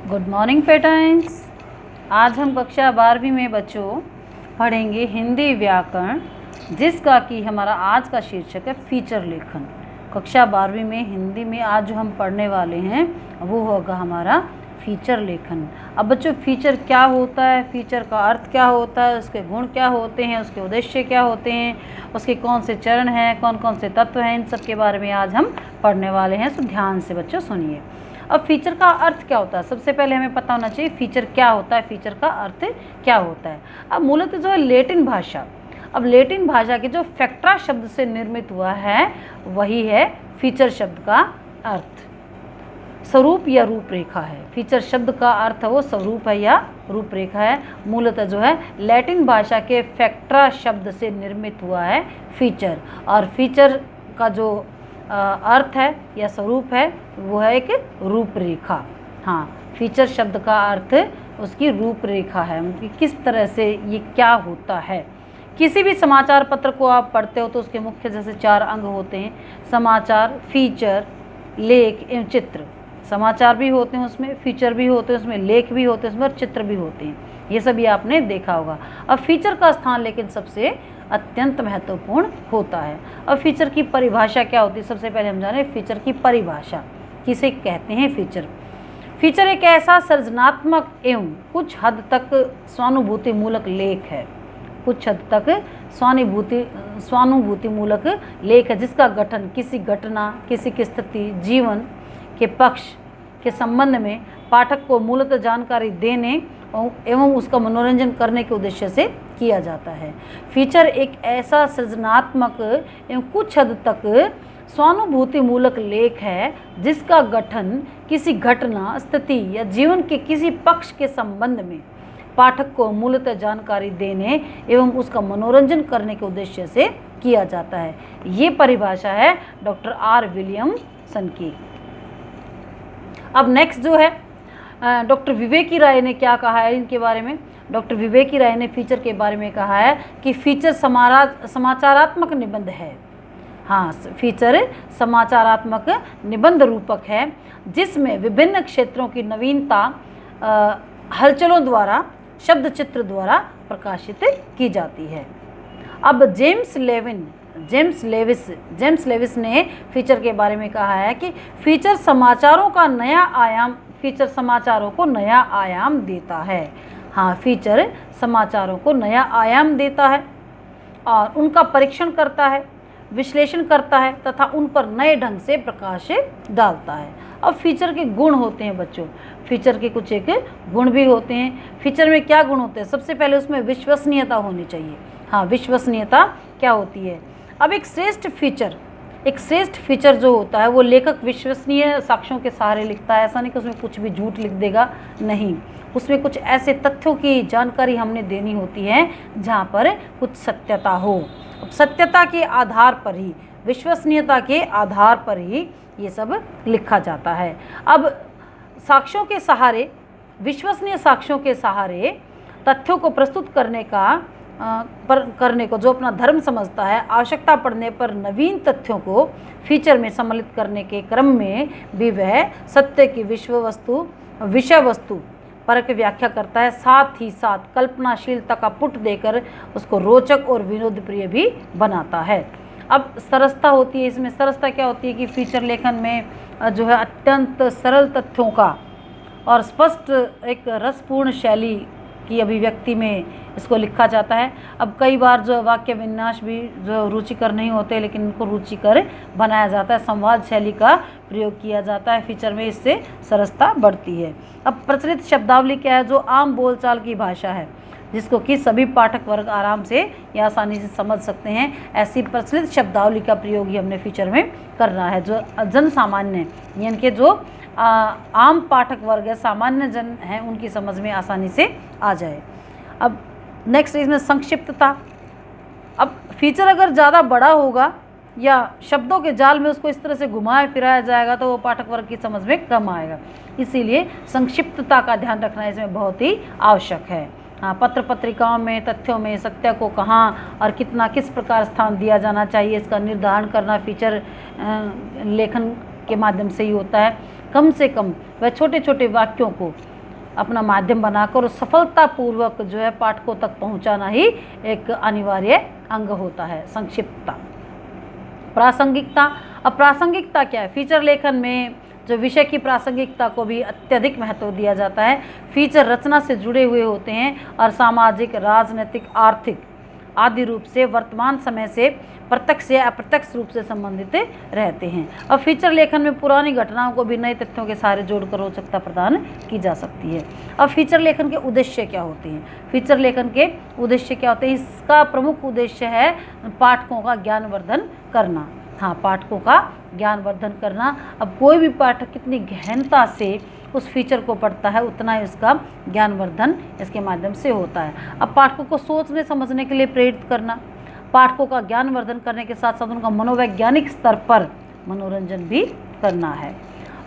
Good morning patents. आज हम कक्षा 12वीं में बच्चों पढ़ेंगे हिंदी व्याकरण, जिसका कि हमारा आज का शीर्षक है फीचर लेखन। कक्षा 12वीं में हिंदी में आज जो हम पढ़ने वाले हैं वो होगा हमारा फीचर लेखन। अब बच्चों फीचर क्या होता है, फीचर का अर्थ क्या होता है, उसके गुण क्या होते हैं, उसके उद्देश्य क्या होते हैं, उसके कौन से चरण हैं, कौन कौन से तत्व हैं, इन सब के बारे में आज हम पढ़ने वाले हैं। तो ध्यान से बच्चों सुनिए। अब फीचर का अर्थ क्या होता है, सबसे पहले हमें पता होना चाहिए फीचर क्या होता है, फीचर का अर्थ क्या होता है। अब मूलतः जो है लेटिन भाषा, अब लेटिन भाषा के जो फैक्ट्रा शब्द से निर्मित हुआ है वही है फीचर शब्द का अर्थ। स्वरूप या रूपरेखा है। फीचर शब्द का अर्थ है वो स्वरूप है या रूपरेखा है। मूलतः जो है लैटिन भाषा के फैक्ट्रा शब्द से निर्मित हुआ है फीचर, और फीचर का जो अर्थ है या स्वरूप है वो है एक रूपरेखा। हाँ, फीचर शब्द का अर्थ उसकी रूपरेखा है कि किस तरह से ये क्या होता है। किसी भी समाचार पत्र को आप पढ़ते हो तो उसके मुख्य जैसे 4 अंग होते हैं: समाचार, फीचर, लेख एवं चित्र। समाचार भी होते हैं उसमें, फीचर भी होते हैं उसमें, लेख भी होते हैं उसमें, और चित्र भी होते हैं। ये सभी आपने देखा होगा। अब फीचर का स्थान लेकिन सबसे अत्यंत महत्वपूर्ण होता है। अब फीचर की परिभाषा क्या होती है, सबसे पहले हम जाने फीचर की परिभाषा किसे कहते हैं। फीचर एक ऐसा सृजनात्मक एवं कुछ हद तक स्वानुभूति मूलक लेख है, कुछ हद तक स्वानुभूति मूलक लेख है, जिसका गठन किसी घटना, किसी की स्थिति, जीवन के पक्ष के संबंध में पाठक को मूलतः जानकारी देने एवं उसका मनोरंजन करने के उद्देश्य से किया जाता है। फीचर एक ऐसा सृजनात्मक एवं कुछ हद तक स्वानुभूति मूलक लेख है जिसका गठन किसी घटना, स्थिति या जीवन के किसी पक्ष के संबंध में पाठक को मूलतः जानकारी देने एवं उसका मनोरंजन करने के उद्देश्य से किया जाता है। ये परिभाषा है डॉक्टर आर विलियमसन की। अब नेक्स्ट जो है डॉक्टर विवेकी राय ने क्या कहा है इनके बारे में। डॉक्टर विवेकी राय ने फीचर के बारे में कहा है कि फीचर समाचारात्मक निबंध है। हाँ, फीचर समाचारात्मक निबंध रूपक है जिसमें विभिन्न क्षेत्रों की नवीनता हलचलों द्वारा, शब्द चित्र द्वारा प्रकाशित की जाती है। अब जेम्स लेविस ने फीचर के बारे में कहा है कि फीचर समाचारों को नया आयाम देता है। हाँ, फीचर समाचारों को नया आयाम देता है और उनका परीक्षण करता है, विश्लेषण करता है तथा उन पर नए ढंग से प्रकाश डालता है। अब फीचर के गुण होते हैं बच्चों, फीचर के कुछ एक गुण भी होते हैं। फीचर में क्या गुण होते हैं, सबसे पहले उसमें विश्वसनीयता होनी चाहिए। हाँ, विश्वसनीयता क्या होती है। अब एक श्रेष्ठ फीचर जो होता है वो लेखक विश्वसनीय साक्ष्यों के सहारे लिखता है। ऐसा नहीं कि उसमें कुछ भी झूठ लिख देगा, नहीं, उसमें कुछ ऐसे तथ्यों की जानकारी हमने देनी होती है जहाँ पर कुछ सत्यता हो। अब सत्यता के आधार पर ही, विश्वसनीयता के आधार पर ही ये सब लिखा जाता है। अब साक्ष्यों के सहारे, विश्वसनीय साक्ष्यों के सहारे तथ्यों को प्रस्तुत करने को जो अपना धर्म समझता है, आवश्यकता पड़ने पर नवीन तथ्यों को फीचर में सम्मिलित करने के क्रम में भी वह सत्य की विषय वस्तु परक व्याख्या करता है, साथ ही साथ कल्पनाशीलता का पुट देकर उसको रोचक और विनोदप्रिय भी बनाता है। अब सरसता होती है इसमें। सरसता क्या होती है कि फीचर लेखन में जो है अत्यंत सरल तथ्यों का और स्पष्ट एक रसपूर्ण शैली की अभिव्यक्ति में इसको लिखा जाता है। अब कई बार जो वाक्य विन्यास भी जो रुचिकर नहीं होते लेकिन इनको रुचिकर बनाया जाता है, संवाद शैली का प्रयोग किया जाता है फीचर में, इससे सरसता बढ़ती है। अब प्रचलित शब्दावली क्या है, जो आम बोलचाल की भाषा है जिसको कि सभी पाठक वर्ग आराम से या आसानी से समझ सकते हैं, ऐसी प्रचलित शब्दावली का प्रयोग ही हमने फीचर में करना है। जो जन सामान्य यानी कि जो आम पाठक वर्ग है, सामान्य जन हैं, उनकी समझ में आसानी से आ जाए। अब नेक्स्ट इसमें संक्षिप्तता। अब फीचर अगर ज़्यादा बड़ा होगा या शब्दों के जाल में उसको इस तरह से घुमाया फिराया जाएगा तो वो पाठक वर्ग की समझ में कम आएगा, इसीलिए संक्षिप्तता का ध्यान रखना इसमें बहुत ही आवश्यक है। हाँ, पत्र पत्रिकाओं में तथ्यों में सत्य को कहाँ और कितना किस प्रकार स्थान दिया जाना चाहिए, इसका निर्धारण करना फीचर लेखन के माध्यम से ही होता है। कम से कम वह छोटे छोटे वाक्यों को अपना माध्यम बनाकर सफलतापूर्वक जो है पाठकों तक पहुंचाना ही एक अनिवार्य अंग होता है। संक्षिप्तता। प्रासंगिकता। अब प्रासंगिकता क्या है? फीचर लेखन में जो विषय की प्रासंगिकता को भी अत्यधिक महत्व दिया जाता है। फीचर रचना से जुड़े हुए होते हैं और सामाजिक, राजनीतिक, आर्थिक आदि रूप से वर्तमान समय से प्रत्यक्ष या अप्रत्यक्ष रूप से संबंधित रहते हैं। अब फीचर लेखन में पुरानी घटनाओं को भी नए तथ्यों के सहारे जोड़कर रोचकता प्रदान की जा सकती है। अब फीचर लेखन के उद्देश्य क्या होते हैं? फीचर लेखन के उद्देश्य क्या होते हैं? इसका प्रमुख उद्देश्य है पाठकों का ज्ञानवर्धन करना। हाँ, पाठकों का ज्ञानवर्धन करना। अब कोई भी पाठक कितनी गहनता से उस फीचर को पढ़ता है उतना ही उसका ज्ञानवर्धन इसके माध्यम से होता है। अब पाठकों को सोचने समझने के लिए प्रेरित करना, पाठकों का ज्ञानवर्धन करने के साथ साथ उनका मनोवैज्ञानिक स्तर पर मनोरंजन भी करना है।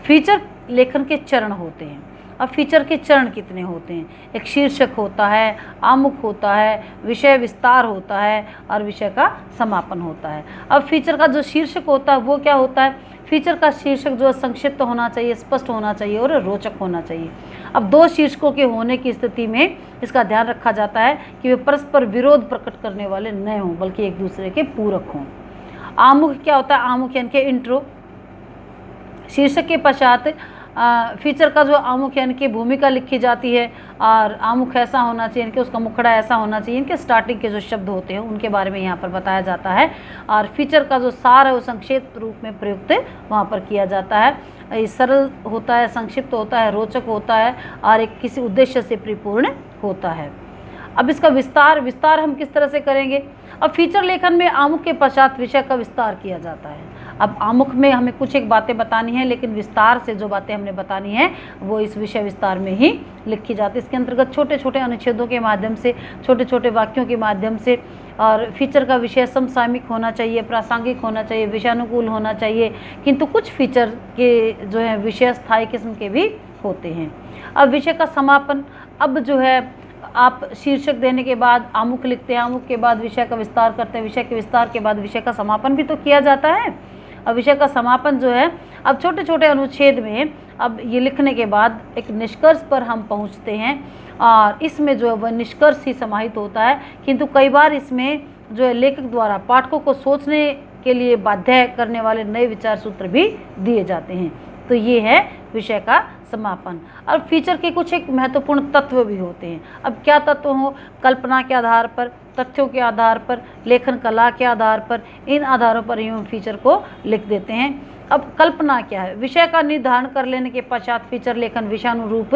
फीचर लेखन के चरण होते हैं। अब फीचर के चरण कितने होते हैं? एक शीर्षक होता है, आमुख होता है, विषय विस्तार होता है और विषय का समापन होता है। अब फीचर का जो शीर्षक होता है वो क्या होता है? फीचर का शीर्षक जो है संक्षिप्त होना चाहिए, स्पष्ट होना चाहिए और रोचक होना चाहिए। अब दो शीर्षकों के होने की स्थिति में इसका ध्यान रखा जाता है कि वे परस्पर विरोध प्रकट करने वाले न हों बल्कि एक दूसरे के पूरक हों। आमुख क्या होता है? आमुख यानी कि इंट्रो। शीर्षक के पश्चात फीचर का जो आमुख यानी कि भूमिका लिखी जाती है और आमुख ऐसा होना चाहिए कि उसका मुखड़ा ऐसा होना चाहिए, इनके स्टार्टिंग के जो शब्द होते हैं उनके बारे में यहाँ पर बताया जाता है। और फीचर का जो सार है वो संक्षिप्त रूप में प्रयुक्त वहाँ पर किया जाता है। ये सरल होता है, संक्षिप्त होता है, रोचक होता है और एक किसी उद्देश्य से परिपूर्ण होता है। अब इसका विस्तार हम किस तरह से करेंगे? अब फीचर लेखन में आमुख के पश्चात विषय का विस्तार किया जाता है। अब आमुख में हमें कुछ एक बातें बतानी है लेकिन विस्तार से जो बातें हमने बतानी है वो इस विषय विस्तार में ही लिखी जाती है। इसके अंतर्गत छोटे छोटे अनुच्छेदों के माध्यम से, छोटे छोटे वाक्यों के माध्यम से, और फीचर का विषय समसामयिक होना चाहिए, प्रासंगिक होना चाहिए, विषयानुकूल होना चाहिए, किंतु कुछ फीचर के जो है विषय स्थायी किस्म के भी होते हैं। अब विषय का समापन। अब जो है आप शीर्षक देने के बाद आमुख लिखते हैं, आमुख के बाद विषय का विस्तार करते हैं, विषय के विस्तार के बाद विषय का समापन भी तो किया जाता है। अब विषय का समापन जो है, अब छोटे छोटे अनुच्छेद में अब ये लिखने के बाद एक निष्कर्ष पर हम पहुंचते हैं और इसमें जो है वह निष्कर्ष ही समाहित होता है, किंतु कई बार इसमें जो है लेखक द्वारा पाठकों को सोचने के लिए बाध्य करने वाले नए विचार सूत्र भी दिए जाते हैं। तो ये है विषय का समापन। और फीचर के कुछ एक महत्वपूर्ण तत्व भी होते हैं। अब क्या तत्व हो? कल्पना के आधार पर, तथ्यों के आधार पर, लेखन कला के आधार पर, इन आधारों पर ही हम फीचर को लिख देते हैं। अब कल्पना क्या है? विषय का निर्धारण कर लेने के पश्चात फीचर लेखन विषयानुरूप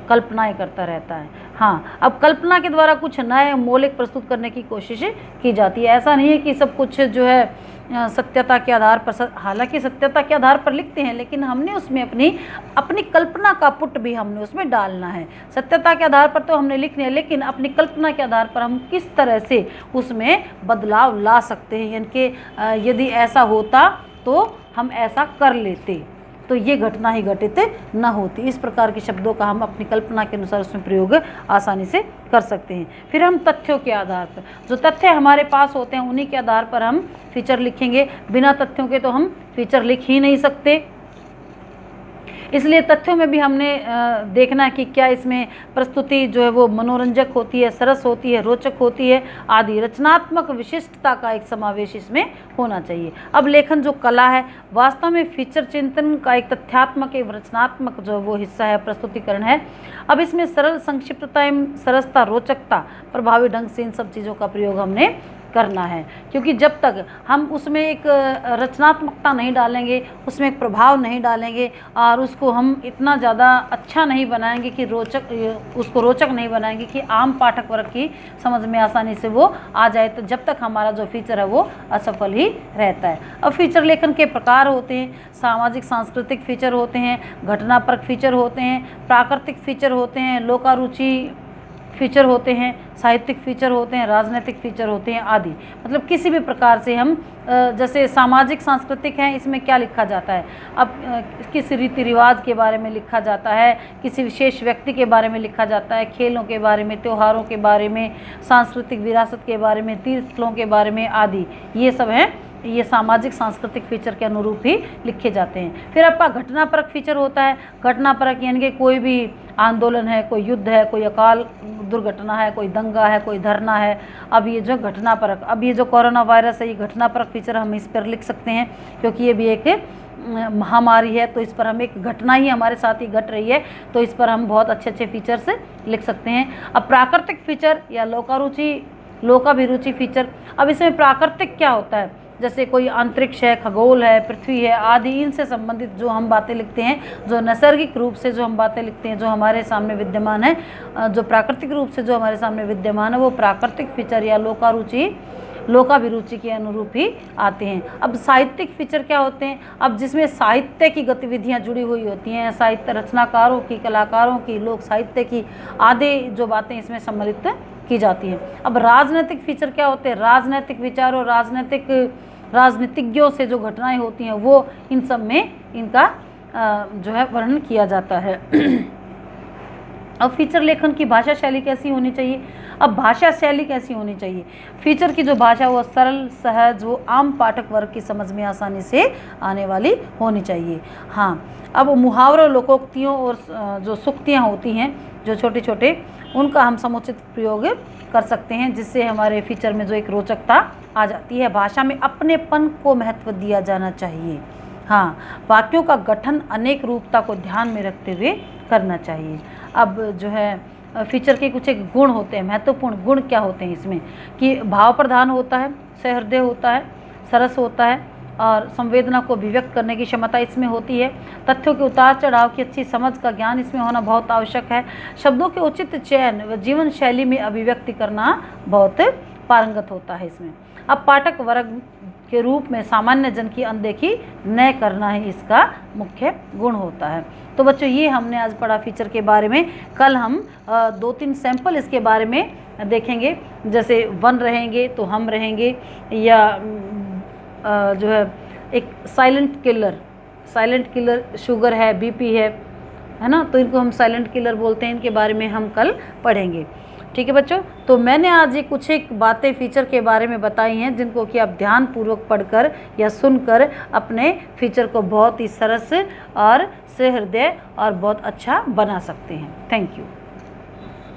कल्पनाएं करता रहता है। हाँ, अब कल्पना के द्वारा कुछ नए मौलिक प्रस्तुत करने की कोशिश की जाती है। ऐसा नहीं है कि सब कुछ जो है सत्यता के आधार पर, हालांकि सत्यता के आधार पर लिखते हैं लेकिन हमने उसमें अपनी कल्पना का पुट भी हमने उसमें डालना है। सत्यता के आधार पर तो हमने लिखने है लेकिन अपनी कल्पना के आधार पर हम किस तरह से उसमें बदलाव ला सकते हैं, यानी कि यदि ऐसा होता तो हम ऐसा कर लेते तो ये घटना ही घटित न होती। इस प्रकार के शब्दों का हम अपनी कल्पना के अनुसार उसमें प्रयोग आसानी से कर सकते हैं। फिर हम तथ्यों के आधार पर, जो तथ्य हमारे पास होते हैं उन्हीं के आधार पर हम फीचर लिखेंगे। बिना तथ्यों के तो हम फीचर लिख ही नहीं सकते। इसलिए तथ्यों में भी हमने देखना है कि क्या इसमें प्रस्तुति जो है वो मनोरंजक होती है, सरस होती है, रोचक होती है आदि। रचनात्मक विशिष्टता का एक समावेश इसमें होना चाहिए। अब लेखन जो कला है वास्तव में फीचर चिंतन का एक तथ्यात्मक एवं रचनात्मक जो वो हिस्सा है, प्रस्तुतिकरण है। अब इसमें सरल, संक्षिप्तता एवं सरसता, रोचकता, प्रभावी ढंग से इन सब चीज़ों का प्रयोग हमने करना है, क्योंकि जब तक हम उसमें एक रचनात्मकता नहीं डालेंगे, उसमें एक प्रभाव नहीं डालेंगे और उसको हम इतना ज़्यादा अच्छा नहीं बनाएंगे कि उसको रोचक नहीं बनाएंगे कि आम पाठक वर्ग की समझ में आसानी से वो आ जाए, तो जब तक हमारा जो फीचर है वो असफल ही रहता है। अब फीचर लेखन के प्रकार होते हैं। सामाजिक सांस्कृतिक फीचर होते हैं, घटनापरक फीचर होते हैं, प्राकृतिक फीचर होते हैं, लोकारुचि फीचर होते हैं, साहित्यिक फीचर होते हैं, राजनीतिक फीचर होते हैं आदि। मतलब किसी भी प्रकार से हम जैसे सामाजिक सांस्कृतिक हैं, इसमें क्या लिखा जाता है? अब किसी रीति रिवाज के बारे में लिखा जाता है, किसी विशेष व्यक्ति के बारे में लिखा जाता है, खेलों के बारे में, त्योहारों के बारे में, सांस्कृतिक विरासत के बारे में, तीर्थस्थलों के बारे में आदि। ये सब हैं, ये सामाजिक सांस्कृतिक फीचर के अनुरूप ही लिखे जाते हैं। फिर आपका घटनापरक फीचर होता है। घटनापरक यानी कि कोई भी आंदोलन है, कोई युद्ध है, कोई अकाल दुर्घटना है, कोई दंगा है, कोई धरना है। अब ये जो घटनापरक, अब ये जो कोरोना वायरस है, ये घटनापरक फीचर हम इस पर लिख सकते हैं, क्योंकि ये भी एक महामारी है, तो इस पर हम एक घटना ही हमारे साथ ही घट रही है, तो इस पर हम बहुत अच्छे अच्छे फीचर्स लिख सकते हैं। अब प्राकृतिक फीचर या लोकाभिरुचि फीचर, अब इसमें प्राकृतिक क्या होता है, जैसे कोई अंतरिक्ष है, खगोल है, पृथ्वी है आदि, इनसे संबंधित जो हम बातें लिखते हैं, जो नैसर्गिक रूप से जो हम बातें लिखते हैं, जो हमारे सामने विद्यमान है, जो प्राकृतिक रूप से जो हमारे सामने विद्यमान है, वो प्राकृतिक फीचर या लोकाभिरुचि के अनुरूप ही आते हैं। अब साहित्यिक फीचर क्या होते हैं, अब जिसमें साहित्य की गतिविधियां जुड़ी हुई होती हैं, साहित्य रचनाकारों की, कलाकारों की, लोक साहित्य की आदि जो बातें इसमें सम्मिलित की जाती हैं। अब राजनीतिक फीचर क्या होते हैं, राजनीतिक विचार और राजनीतिज्ञों से जो घटनाएं होती हैं, वो इन सब में इनका जो है वर्णन किया जाता है। अब फीचर लेखन की भाषा शैली कैसी होनी चाहिए, अब भाषा शैली कैसी होनी चाहिए, फीचर की जो भाषा वो सरल, सहज, वो आम पाठक वर्ग की समझ में आसानी से आने वाली होनी चाहिए। हाँ, अब मुहावरों, लोकोक्तियों और जो सूक्तियाँ होती हैं, जो छोटे छोटे, उनका हम समुचित प्रयोग कर सकते हैं, जिससे हमारे फीचर में जो एक रोचकता आ जाती है। भाषा में अपनेपन को महत्व दिया जाना चाहिए। हाँ, वाक्यों का गठन अनेक रूपता को ध्यान में रखते हुए करना चाहिए। अब जो है फीचर के कुछ एक गुण होते हैं, महत्वपूर्ण गुण क्या होते हैं इसमें, कि भाव प्रधान होता है, सहृदय होता है, सरस होता है, और संवेदना को अभिव्यक्त करने की क्षमता इसमें होती है। तथ्यों के उतार चढ़ाव की अच्छी समझ का ज्ञान इसमें होना बहुत आवश्यक है। शब्दों के उचित चयन व जीवन शैली में अभिव्यक्ति करना बहुत पारंगत होता है इसमें। अब पाठक वर्ग के रूप में सामान्य जन की अनदेखी न करना ही इसका मुख्य गुण होता है। तो बच्चों, ये हमने आज पढ़ा फीचर के बारे में। कल हम 2-3 सैंपल इसके बारे में देखेंगे, जैसे वन रहेंगे तो हम रहेंगे, या जो है एक साइलेंट किलर शुगर है, बीपी है ना, तो इनको हम साइलेंट किलर बोलते हैं। इनके बारे में हम कल पढ़ेंगे। ठीक है बच्चों, तो मैंने आज ये कुछ एक बातें फीचर के बारे में बताई हैं, जिनको कि आप ध्यानपूर्वक पढ़कर या सुनकर अपने फीचर को बहुत ही सरस और सहृदय और बहुत अच्छा बना सकते हैं। Thank you.